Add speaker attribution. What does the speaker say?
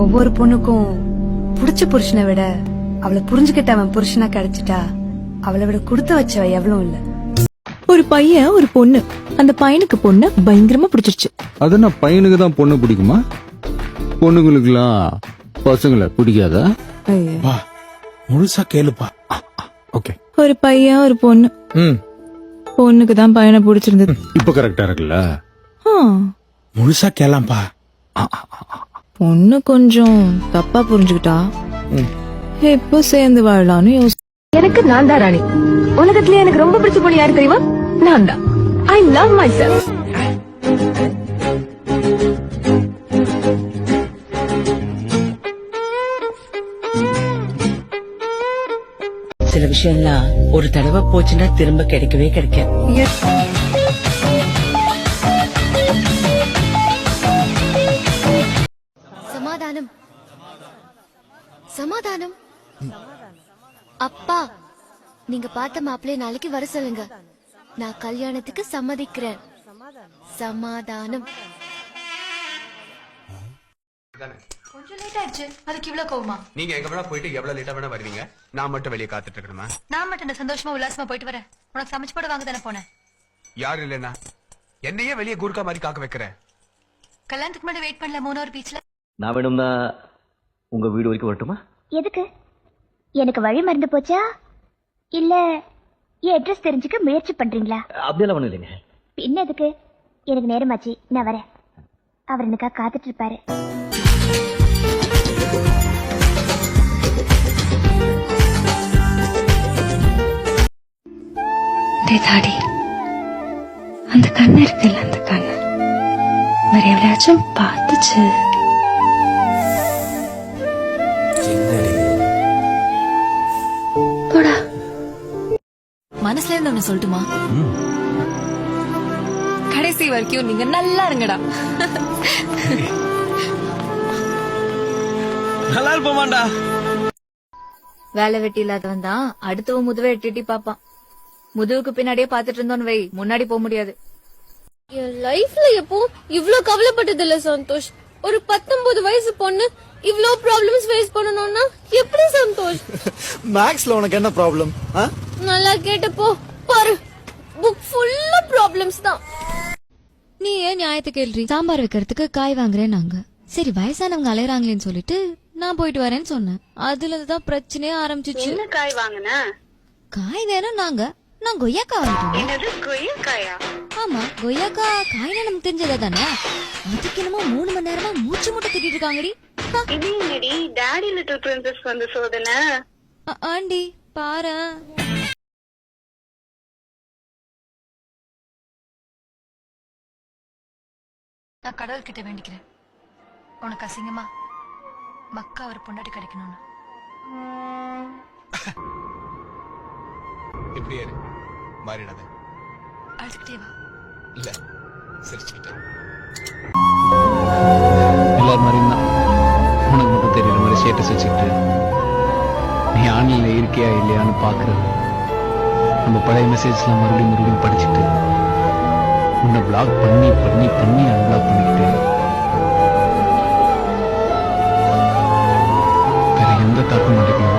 Speaker 1: ஒவ்வொரு பொண்ணுக்கும் புடிச்ச புருஷனை விட அவளை புரிஞ்சுக்கிட்ட அவன் புருஷனா கிடைச்சிட்டா அவளை விட கொடுத்து வச்சவ எவ்வளவு இல்ல.
Speaker 2: ஒரு பையன் ஒரு பொண்ணு, அந்த பையனுக்கு பொண்ணு பயங்கரமா பிடிச்சிருச்சு.
Speaker 3: அதனா பையனுக்கு தான் பொண்ணு பிடிக்குமா? பொண்ணுங்களுக்குலாம் பசங்களை பிடிக்காதா?
Speaker 4: வா முழுசா கேளுப்பா. ஓகே.
Speaker 2: ஒரு பையன் ஒரு பொண்ணு, பொண்ணுக்கு தான் பையனை பிடிச்சிருந்தது.
Speaker 3: இப்ப கரெக்டா இருக்குல்ல?
Speaker 4: முழுசா கேளாம்பா.
Speaker 2: பொண்ணு கொஞ்சம் தப்பா புரிஞ்சுக்கிட்டா எப்போ சேர்ந்து வாழலாம்னு யோசி.
Speaker 1: எனக்கு நான் தான் ராணி. உலகத்திலே எனக்கு ரொம்ப பிடிச்ச பொண்ணு யாரு தெரியுமா? நான் தான். I love my self.
Speaker 5: சில விஷயம்லாம் ஒரு தடவை போச்சுன்னா திரும்ப கிடைக்கவே கிடைக்காது.
Speaker 6: சமாதானம் சமாதானம். அப்பா, நீங்க பார்த்த மாப்பிள்ளைய நாளைக்கு வர சொல்லுங்க. நான் கல்யாணத்துக்கு சம்மதிக்கிறேன். சமாதானம்.
Speaker 7: கொஞ்சம் லேட் ஆயிடுச்சு, அதுக்கு இவ்வளவு கோவமா?
Speaker 8: நீங்க எங்க வேணா போயிட்டு எவ்வளவு லேட்டா வேணா வருவீங்க, நான் மட்டும் வெளியே காத்துட்டு இருக்கணுமா?
Speaker 7: நான் மட்டும் சந்தோஷமா உல்லாசமா போயிட்டு வரேன். உனக்கு சமைச்சு போட வாங்க தானே போனேன்.
Speaker 8: யாரு இல்லன்னா என்னையே வெளியே கூர்க்கா மாதிரி காக்க வைக்கிற?
Speaker 7: கல்யாணத்துக்கு முன்னாடி வெயிட் பண்ணல 3 பீச்ல.
Speaker 9: நான் வேணும்னா உங்க வீடு வரைக்கும் வரட்டுமா?
Speaker 10: எதுக்கு? எனக்கு வழி மறந்து போச்சா இல்ல என் அட்ரஸ் தெரிஞ்சுக்க முயற்சி பண்றீங்களா?
Speaker 9: அப்படியெல்லாம் ஒண்ணும் இல்லைங்க.
Speaker 10: பின்ன எதுக்கு? எனக்கு நேரமாச்சு, நான் வரேன். அவர் எனக்காக காத்துட்டு இருப்பாரு.
Speaker 11: தாடி, அந்த கண்ணு இருக்குல்ல, அந்த கண்ணு வேற எவ்வளயாச்சும் பார்த்துச்சு. போடா.
Speaker 7: மனசுல இருந்து ஒண்ணு சொல்லட்டுமா? கடைசி வரைக்கும் நீங்க நல்லா இருங்கடா.
Speaker 4: நல்லா இருப்போமாண்டா.
Speaker 7: வேலை வெட்டி இல்லாதவன் தான் அடுத்தவன் முதுவை எட்டி பாப்பான். முதுகுக்கு பின்னாடியே பாத்துட்டு இருந்தோன்னு வை, முன்னாடி போக முடியாது.
Speaker 6: என் லைஃப்ல எப்போ இவ்ளோ கவலைப்பட்டது இல்ல சந்தோஷ். ஒரு 19 வயசு பொண்ணு இவ்ளோ ப்ராப்ளம்ஸ் ஃபேஸ் பண்ணனும்னா எப்படி சந்தோஷ்?
Speaker 4: மேக்ஸ்ல உனக்கு என்ன ப்ராப்ளம்?
Speaker 6: நல்லா கேட்டப்போ பாரு, புக் ஃபுல்லா ப்ராப்ளம்ஸ் தான்.
Speaker 11: நீ ஏன் நியாயத்தை கேள்றி? சாம்பார் வைக்கிறதுக்கு காய் வாங்குறேன் நாங்க. சரி, வயசானவங்க அலையறாங்களேன்னு சொல்லிட்டு நான் போயிட்டு வரேன்னு சொன்னேன். அதுலதான் பிரச்சனையே ஆரம்பிச்சிச்சு.
Speaker 6: என்ன காய் வாங்குன?
Speaker 11: காய் வேணும் நாங்க. நான் கொய்யாக்கா வாங்கிட்டேன்.
Speaker 6: என்னது கொய்யாக்காயா?
Speaker 11: ஆமா, கொய்யாக்கா காய்னா நமக்கு தெரிஞ்சதா தானே. அதுக்கு என்னமோ 3 மணி நேரமா மூச்சு முட்டை திட்டிட்டு இருக்காங்கடி.
Speaker 6: இது என்னடி டாடி லிட்டில் பிரின்சஸ் வந்து சோதனை?
Speaker 11: ஆண்டி பாரு.
Speaker 7: நான் கடவுள் கிட்ட வேண்டிக்கிறேன், உனக்கு அசிங்கமா மக்கா ஒரு பொண்டாட்டி கிடைக்கணும்னு.
Speaker 8: இப்படியே மாறிடாத.
Speaker 7: அழுதுகிட்டே வா.
Speaker 8: இல்ல, சிரிச்சுக்கிட்டேன்.
Speaker 3: எல்லாரும் மாதிரியும் தான் உனக்கு மட்டும் தெரியுற மாதிரி ஸ்டேட்டஸ் வச்சுக்கிட்டு நீ ஆன்லைன்ல இருக்கியா இல்லையான்னு பாக்குறது, நம்ம பழைய மெசேஜ்லாம் மறுபடியும் படிச்சுட்டு உன்னை பிளாக் பண்ணி பண்ணி பண்ணி அன்பிளாக் பண்ணிக்கிட்டு வேற எந்த தாக்கம் மாட்டேங்குது.